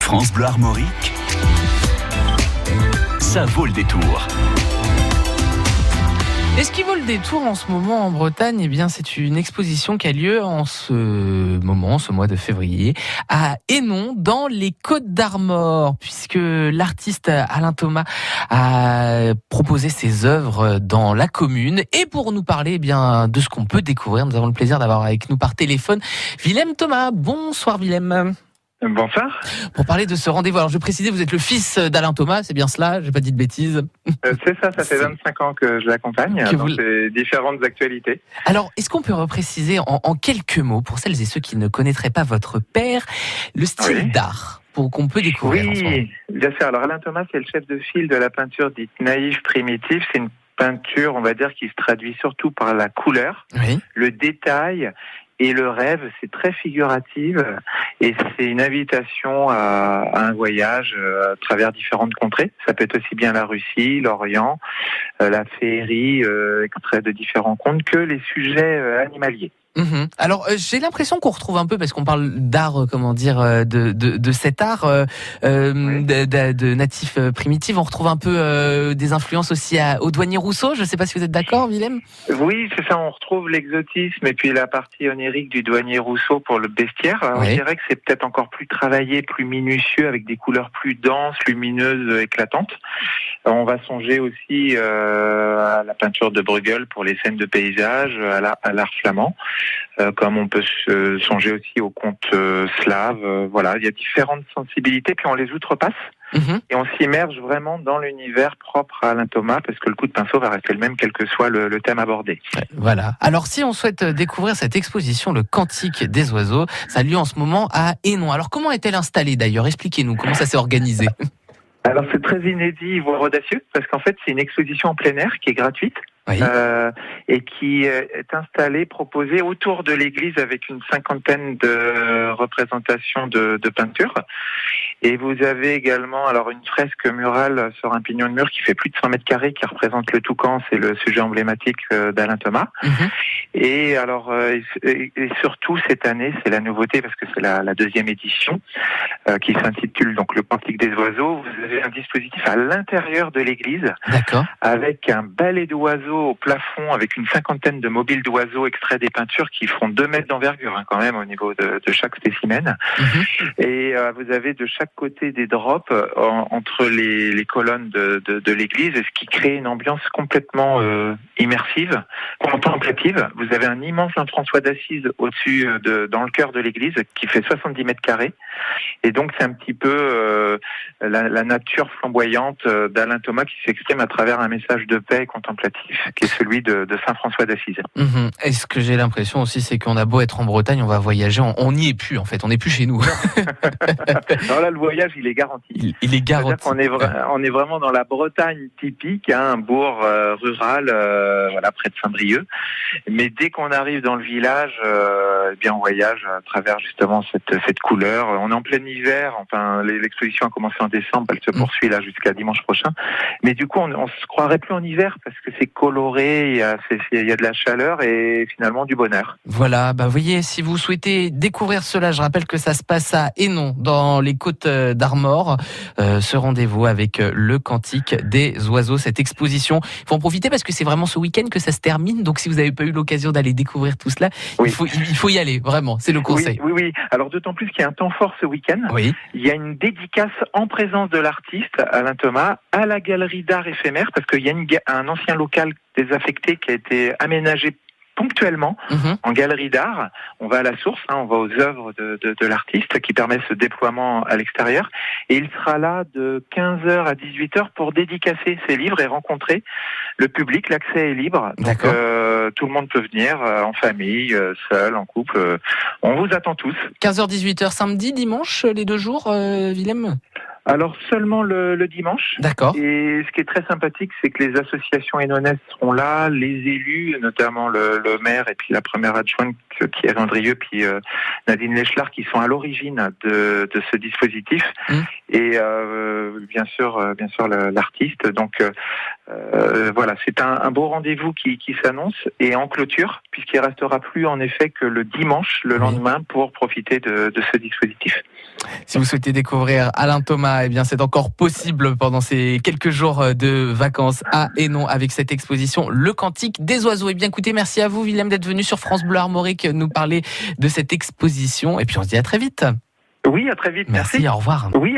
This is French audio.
France Bleu Armorique, ça vaut le détour. Et ce qui vaut le détour en ce moment en Bretagne, eh bien, c'est une exposition qui a lieu en ce mois de février, à Hénon, dans les Côtes-d'Armor, puisque l'artiste Alain Thomas a proposé ses œuvres dans la commune. Et pour nous parler, eh bien, de ce qu'on peut découvrir, nous avons le plaisir d'avoir avec nous par téléphone Willem Thomas. Bonsoir Willem. Bonsoir. Pour parler de ce rendez-vous, alors je précisais, vous êtes le fils d'Alain Thomas, c'est bien cela, j'ai pas dit de bêtises. C'est ça, ça fait 25 ans que je l'accompagne dans ses différentes actualités. Alors, est-ce qu'on peut repréciser en quelques mots, pour celles et ceux qui ne connaîtraient pas votre père, le style d'art qu'on peut découvrir en ce moment? Oui, bien sûr. Alors Alain Thomas, c'est le chef de file de la peinture dite naïve primitive. C'est une peinture, on va dire, qui se traduit surtout par la couleur, le détail et le rêve. C'est très figuratif et c'est une invitation à un voyage à travers différentes contrées. Ça peut être aussi bien la Russie, l'Orient, la féerie, extrait de différents contes, que les sujets animaliers. Alors j'ai l'impression qu'on retrouve un peu, parce qu'on parle d'art, de cet art de natif primitif, on retrouve un peu des influences aussi au douanier Rousseau. Je ne sais pas si vous êtes d'accord, Willem. Oui, c'est ça, on retrouve l'exotisme et puis la partie onirique du douanier Rousseau pour le bestiaire. Alors, je dirais que c'est peut-être encore plus travaillé, plus minutieux, avec des couleurs plus denses, lumineuses, éclatantes. On va songer aussi à la peinture de Bruegel pour les scènes de paysage, à l'art flamand. Comme on peut songer aussi aux contes slaves. Voilà, il y a différentes sensibilités, puis on les outrepasse. Et on s'immerge vraiment dans l'univers propre à Alain Thomas, parce que le coup de pinceau va rester le même, quel que soit le thème abordé. Voilà. Alors, si on souhaite découvrir cette exposition, le Cantique des oiseaux, ça a lieu en ce moment à Hénon. Alors, comment est-elle installée d'ailleurs? Expliquez-nous, comment ça s'est organisé? Alors, c'est très inédit, voire audacieux, parce qu'en fait, c'est une exposition en plein air qui est gratuite. Et qui est installée, proposée autour de l'église, avec une cinquantaine de représentations de peintures. Et vous avez également une fresque murale sur un pignon de mur qui fait plus de 100 mètres carrés, qui représente le toucan, c'est le sujet emblématique d'Alain Thomas. Et surtout cette année, c'est la nouveauté, parce que c'est la deuxième édition, qui s'intitule donc le Cantique des oiseaux. Vous avez un dispositif à l'intérieur de l'église, avec un ballet d'oiseaux au plafond, avec une cinquantaine de mobiles d'oiseaux extraits des peintures qui font 2 mètres d'envergure quand même au niveau de chaque spécimen. Et vous avez de chaque côté des drops entre les colonnes de l'église, ce qui crée une ambiance complètement immersive, contemplative. Vous avez un immense Saint-François d'Assise au-dessus, dans le cœur de l'église, qui fait 70 mètres carrés. Et donc c'est un petit peu la nature flamboyante d'Alain Thomas qui s'exprime à travers un message de paix contemplatif, qui est celui de Saint-François d'Assise. Et ce que j'ai l'impression aussi, c'est qu'on a beau être en Bretagne, on va voyager, on n'y est plus en fait, on n'est plus chez nous. Alors là, le voyage, il est garanti. Il est garanti. On est vraiment dans la Bretagne typique, un bourg rural, près de Saint-Brieuc. Mais dès qu'on arrive dans le village, on voyage à travers justement cette couleur. On est en plein hiver, l'exposition a commencé en décembre, elle se poursuit là jusqu'à dimanche prochain. Mais du coup, on se croirait plus en hiver, parce que c'est coloré, il y a de la chaleur et finalement du bonheur. Voilà, vous voyez, si vous souhaitez découvrir cela, je rappelle que ça se passe à Hénon, dans les Côtes-d'Armor. Ce rendez-vous avec le Cantique des oiseaux, cette exposition. Il faut en profiter parce que c'est vraiment ce week-end que ça se termine. Donc si vous n'avez pas eu l'occasion d'aller découvrir tout cela, il faut y aller, vraiment, c'est le conseil. Oui. Alors d'autant plus qu'il y a un temps fort ce week-end. Il y a une dédicace en présence de l'artiste, Alain Thomas, à la galerie d'art éphémère, parce qu'il y a un ancien local désaffecté qui a été aménagé ponctuellement en galerie d'art. On va à la source, on va aux œuvres de l'artiste, qui permet ce déploiement à l'extérieur. Et il sera là de 15h à 18h pour dédicacer ses livres et rencontrer le public. L'accès est libre. Donc tout le monde peut venir, en famille, seul, en couple. On vous attend tous. 15h, 18h, samedi, dimanche, les 2 jours, Willem? Alors seulement le dimanche. D'accord. Et ce qui est très sympathique, c'est que les associations hénonnaises seront là, les élus, notamment le maire et puis la première adjointe qui est Andrieux, puis Nadine Lechlar, qui sont à l'origine de ce dispositif. et bien sûr l'artiste. Donc voilà, c'est un beau rendez-vous qui s'annonce, et en clôture, puisqu'il restera plus en effet que le dimanche, le lendemain, pour profiter de ce dispositif. Si vous souhaitez découvrir Alain Thomas, eh bien c'est encore possible pendant ces quelques jours de vacances à Hénon avec cette exposition Le Cantique des Oiseaux. Eh bien écoutez, merci à vous Willem d'être venu sur France Bleu Armorique nous parler de cette exposition, et puis on se dit à très vite. Oui, à très vite. Merci. Au revoir. Oui.